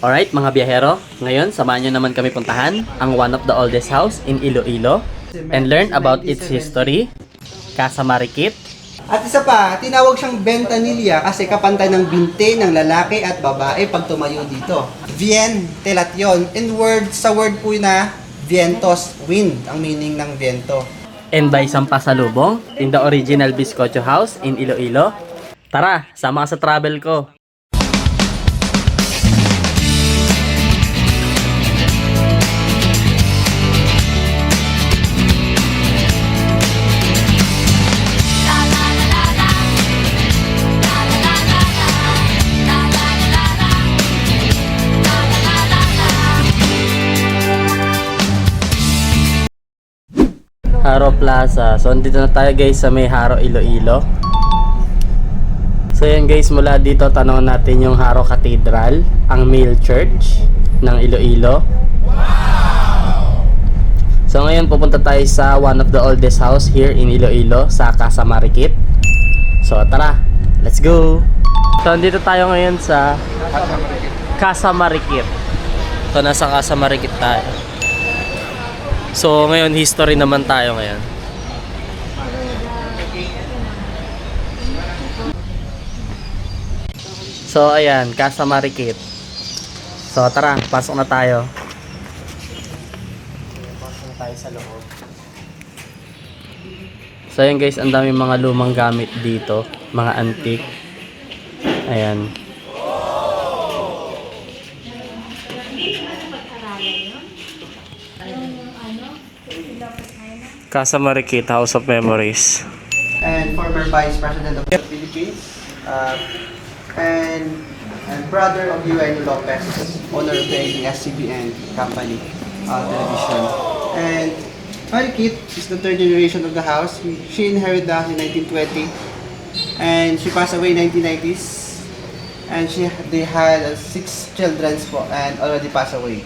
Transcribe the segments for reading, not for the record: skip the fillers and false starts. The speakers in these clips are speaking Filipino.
Alright mga biyahero, ngayon samahan nyo naman kami puntahan ang one of the oldest house in Iloilo and learn about its history, Casa Marikit. At isa pa, tinawag siyang ventanilla kasi kapantay ng binte ng lalaki at babae pag tumayo dito. Vien, telat yun. In word, sa word po na vientos, wind, ang meaning ng viento. And by isang pasalubong in the original Bizcocho house in Iloilo. Tara, sama ka sa travel ko. Haro Plaza. So, andito na tayo guys sa may Haro, Iloilo. So, yan guys, mula dito tanong natin yung Haro Cathedral, ang male church ng Iloilo. So, ngayon pupunta tayo sa one of the oldest house here in Iloilo, sa Casa Marikit. So, tara, let's go! So, andito tayo ngayon sa Casa Marikit. So, nasa Casa Marikit tayo. So, ngayon, history naman tayo ngayon. So, ayan, Casa Marikit. So, tara, pasok na tayo. Pasok na tayo sa loob. So, ayan guys, ang daming mga lumang gamit dito. Mga antique. Ayan. Casa Marikit, House of Memories. And former Vice President of the Philippines. And brother of Eugenio Lopez, owner of the ABS-CBN company, television. And Marikit is the third generation of the house. She inherited the house in 1920. And she passed away in 1990s. And they had 6 children and already passed away.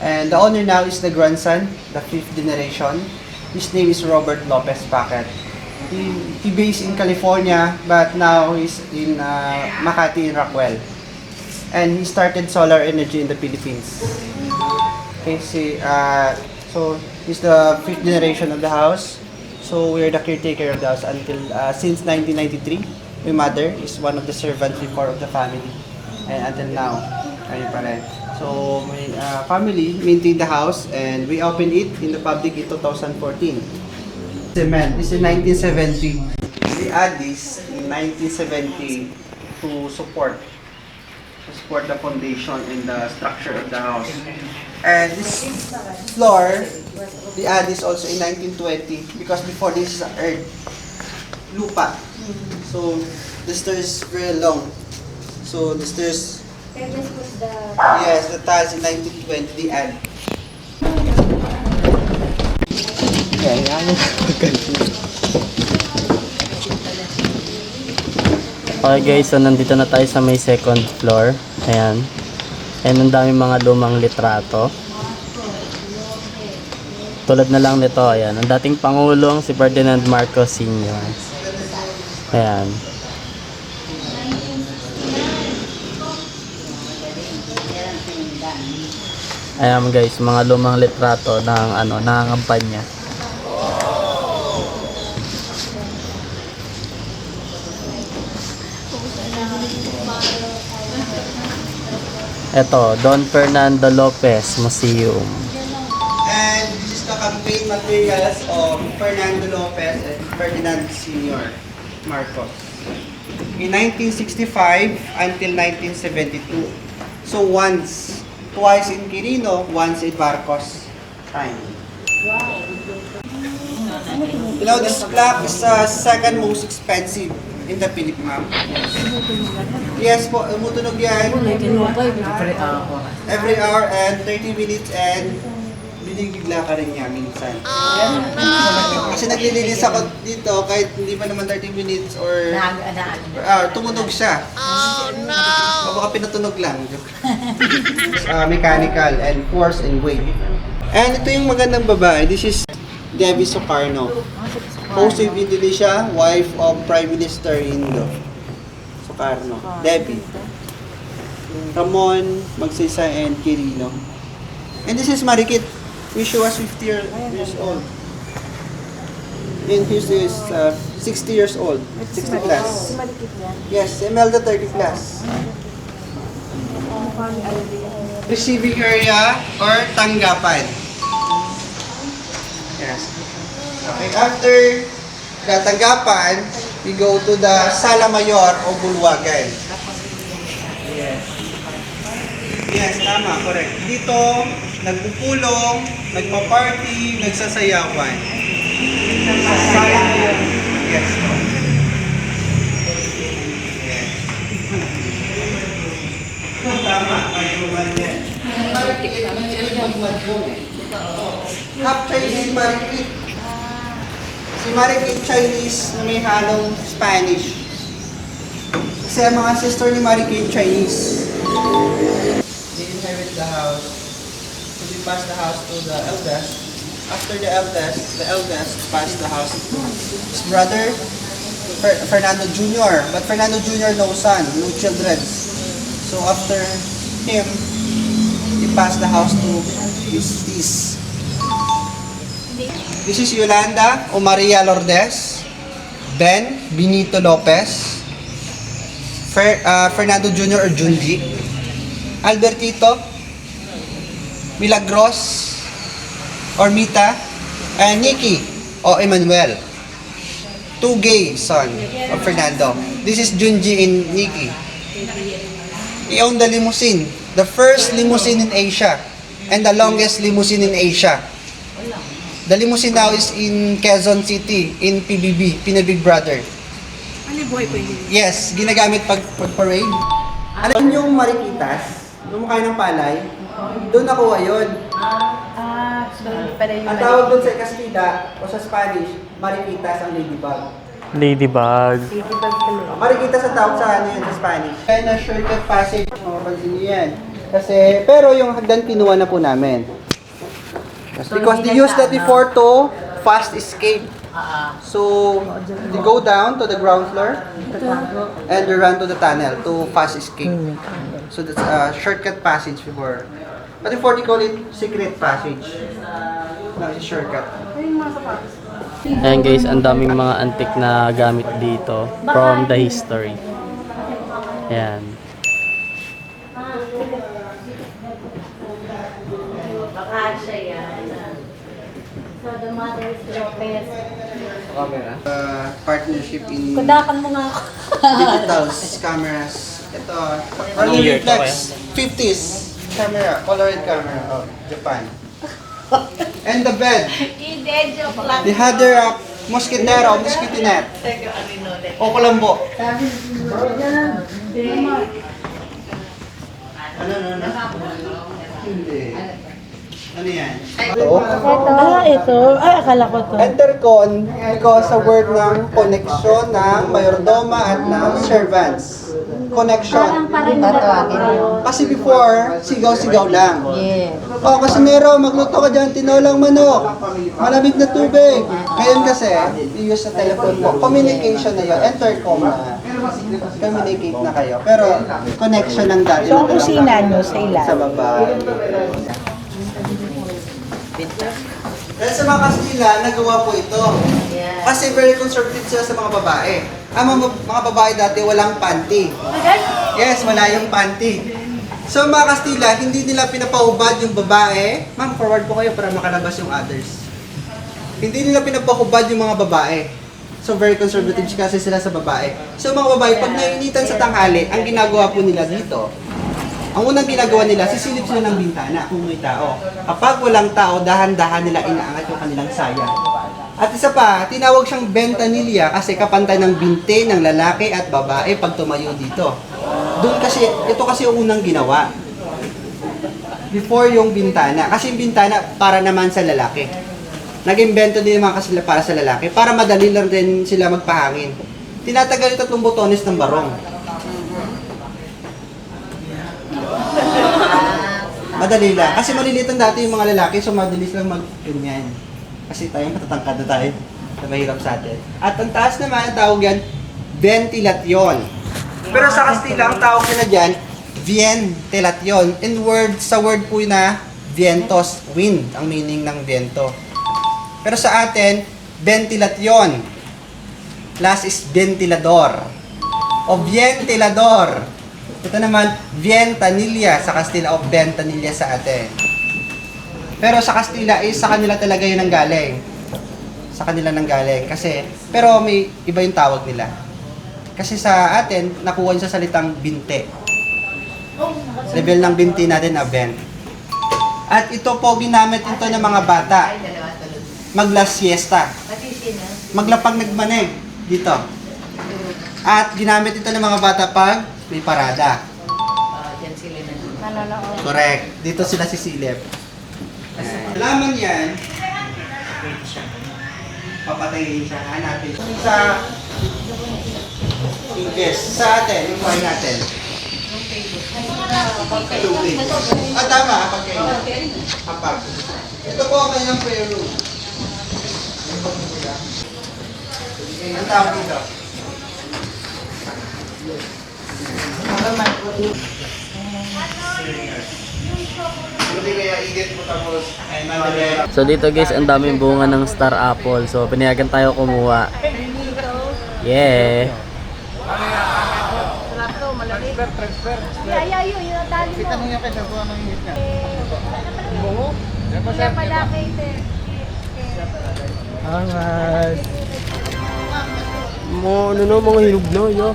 And the owner now is the grandson, the 5th generation. His name is Robert Lopez Packet. He based in California, but now he's in Makati in Rockwell. And he started solar energy in the Philippines. Okay, so he's the 5th generation of the house. So we're the caretaker of the house until since 1993. My mother is one of the servants before of the family, and until now, ayun pa rin. So my family maintained the house, and we opened it in the public in 2014. Cement. This is 1970. We add this in 1970 to support the foundation and the structure of the house. And this floor, we add this also in 1920 because before this is earth, lupa. So the stairs is very long. So the stairs. Yes, the tiles in 1920 they add. Okay guys, so nandito na tayo sa may second floor. Ayan. And ang daming mga lumang litrato. Tulad na lang nito, ayan. Ang dating Pangulong si Ferdinand Marcos Sr. Ayan. Ayan guys, mga lumang litrato ng nangangampanya. Ito, Don Fernando Lopez Museum. And this is the campaign materials of Fernando Lopez and Ferdinand Sr. Marcos. In 1965 until 1972. So twice in Quirino, once in Marcos time. Wow. You know, this clock is second most expensive in the Philippines. Yes po, umutunog yan. Every hour and 30 minutes and binigla ka rin niya minsan. Kasi naglilinis ako dito kahit hindi pa naman 30 minutes or tumunog siya. Oh no! Baka pinatunog lang. Mechanical and force and weight. And ito yung magandang babae. This is Debbie Sukarno. Host of Indonesia, wife of Prime Minister Indo. Sukarno. Debbie. Ramon, Magsaysay, and Quirino. And this is Marikit, which was 50 years old. And his is 60 years old, 60 plus. Yes, Imelda 30 plus. Receiving area or tanggapan. Yes. Okay, after the tanggapan, we go to the Sala Mayor o Bulwagan. Yes. Yes, tama, correct. Dito, nagpupulong, nagpa-party, nagsasayawan. Sala Mayor. Yes. Yes. Tama, ayuman yan. Half Chinese si Marikit. Si Marikit Chinese na may halong Spanish. Kasi ang mga sister ni Marikit Chinese. They inherit the house. So they pass the house to the eldest. After the eldest passed the house to his brother, Fernando Jr. But Fernando Jr. no son, no children. So after him, he passed the house to his niece. This is Yolanda o Maria Lourdes, Ben Benito Lopez, Fernando Jr. or Junji, Albertito, Milagros or Mita, and Nikki o Emmanuel. Two gay son of Fernando. This is Junji and Nikki. He owned the limousine, the first limousine in Asia, and the longest limousine in Asia. The limousine now is in Quezon City, in PBB, Pinoy Big Brother. Ano buhay po yun? Yes, ginagamit pag parade. Alam yung Marikitas, yung mukha ng palay, doon nakuha yun. So hindi pala yung Ang tawag doon sa Kastila o sa Spanish, Marikitas ang ladybug. Ladybug. Marikitas ang tawag sa ano yun sa Spanish. Kaya na shortcut passage, mapapansin niyo yan. Kasi, pero yung hagdan kinuha na po namin. Because they used that before to fast escape. So, they go down to the ground floor and they run to the tunnel to fast escape. So that's a shortcut passage before. But before they call it secret passage. Now it's shortcut. Ayan guys, ang daming mga antique na gamit dito from the history. Ayan. Bakasya yan. So the mother is Lopez. Partnership in Kudakan mo nga ako. digitals, cameras. Ito, Anong year to reflex, 50s camera, Polaroid camera of Japan. And the bed. Hindi, joke lang. They had their mosquitero, mosquitinet. O Colombo. Ano? Hindi. Ano yan? Ito. ito. Ay, akala ko to. Intercon, because sa word ng connection ng mayordoma at ng servants. Connection. Kasi before, sigaw-sigaw lang. Yeah. O, kasinero, magluto ka dyan, tinolang manok, malamig na tubig. Ngayon kasi, i-use sa telephone mo. Communication na yun, intercom na. Communicate na kayo. Pero, connection lang dati. So, ang kusina nyo sa Sa ilan? baba. Dahil sa mga Kastila, nagawa po ito. Kasi very conservative sila sa mga babae. Ang mga babae dati walang panty. Yes, wala yung panty. So mga Kastila, hindi nila pinapahubad yung babae. Ma'am, forward po kayo para makalabas yung others. Hindi nila pinapahubad yung mga babae. So very conservative kasi sila sa babae. So mga babae, pag nainitan sa tanghali, ang ginagawa po nila dito, ang unang ginagawa nila, sisilip sila ng bintana kung may tao. Kapag walang tao, dahan-dahan nila inaangat yung kanilang saya. At isa pa, tinawag siyang ventanilla kasi kapantay ng binte ng lalaki at babae pag tumayo dito. Doon kasi, ito kasi yung unang ginawa. Before yung bintana. Kasi yung bintana para naman sa lalaki. Nag-invento din naman kasi para sa lalaki. Para madali lang din sila magpahangin. Tinatagal yung 3 botones ng barong. Madali lang. Kasi malilitan dati yung mga lalaki, so madalis lang mag-ganyan. Kasi tayo matatangkad na tayo. Na mahirap sa atin. At ang taas naman, ang tawag yan, ventilation. Pero sa Kastila, ang tawag nila dyan, Vientilation. Sa word po na vientos, wind, ang meaning ng viento. Pero sa atin, ventilation. Last is ventilador. O ventilador. Ito naman, ventanilla sa Kastila o ventanilla sa atin. Pero sa Kastila is sa kanila talaga yun ang galing. Sa kanila nang galing. Kasi, pero may iba yung tawag nila. Kasi sa atin, nakuha yun sa salitang binte. Level ng binti natin na vent. At ito po, ginamit ito ng mga bata. Maglas siesta. Maglapag nagmanig dito. At ginamit ito ng mga bata pag may parada. Correct. Dito sila sisilip. Alaman yan, papatayin siya. Hanapin. Sa English, sa atin, yung buhay natin. Tubig. Tama, hapag. Ito po ang kanilang prayer room. Ang tawag dito. Hindi kaya igit mo tapos So dito guys, ang daming bunga ng star apple. So pinayagan tayo kumuha. Yeah. Yung tali mo. Tanong niya kaysa kung anong hit niya. Kaya pala kay Ter. Angas. Mga hinog na, yo.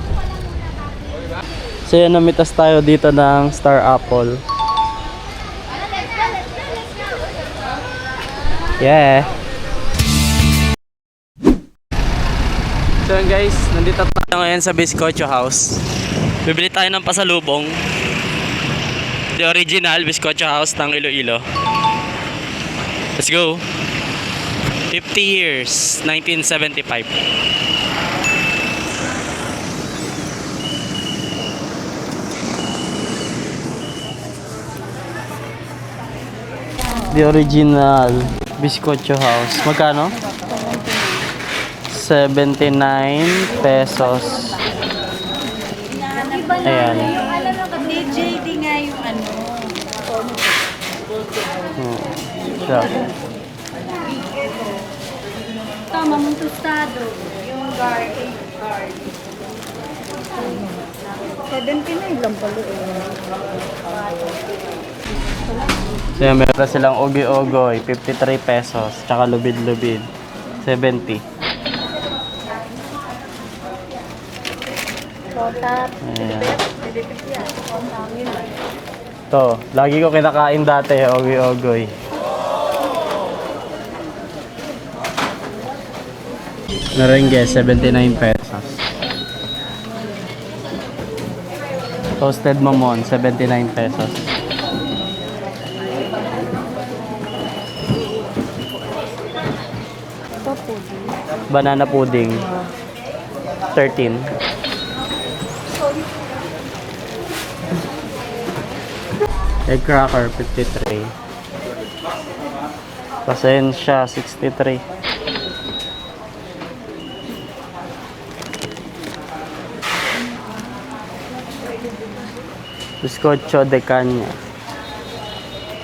So yan, namitas tayo dito ng star apple. Yeah. So yun guys, nandito tayo ngayon sa Bizcocho House. Bibili tayo ng pasalubong. The original Bizcocho House ng Iloilo. Let's go. 50 years, 1975. The original Bizcocho House. Magkano? 79 pesos. Iba na Ayan. yung alam mo, JD nga yung ano. Siya. Tama mong tostado. Yung guard. 79 lang pala So yan, meron silang ogi-ogoy, 53 pesos. Tsaka lubid-lubid, 70. Totat. Ayan. To, lagi ko kinakain dati, ogi-ogoy. Merengue, 79 pesos. Toasted mamon, 79 pesos. Banana pudding, 13. Egg cracker, 53. Pasensya, 63. Bizcocho de caña,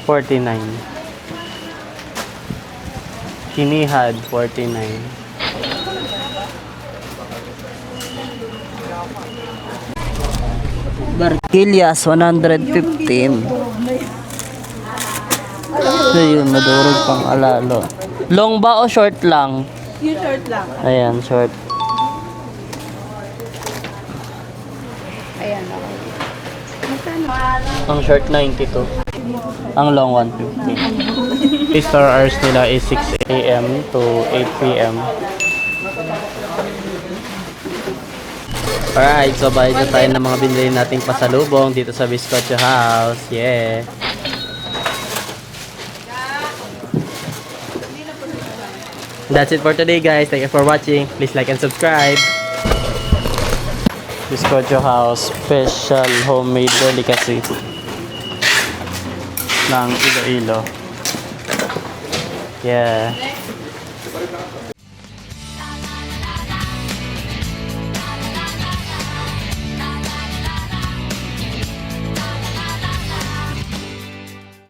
49. Kinihad, 49. Barquillas, 115. So yun, nadurog pang alalo. Long ba o short lang? Yung short lang. Ayan, short. Ayan, okay. Ang short 92. Ang long 150. Store hours nila is 6 a.m. to 8 p.m. Alright, so bayad na tayo ng mga binili nating pasalubong dito sa Bizcocho House. Yeah. That's it for today guys. Thank you for watching. Please like and subscribe. Bizcocho House special homemade delicacy ng Iloilo. Yeah.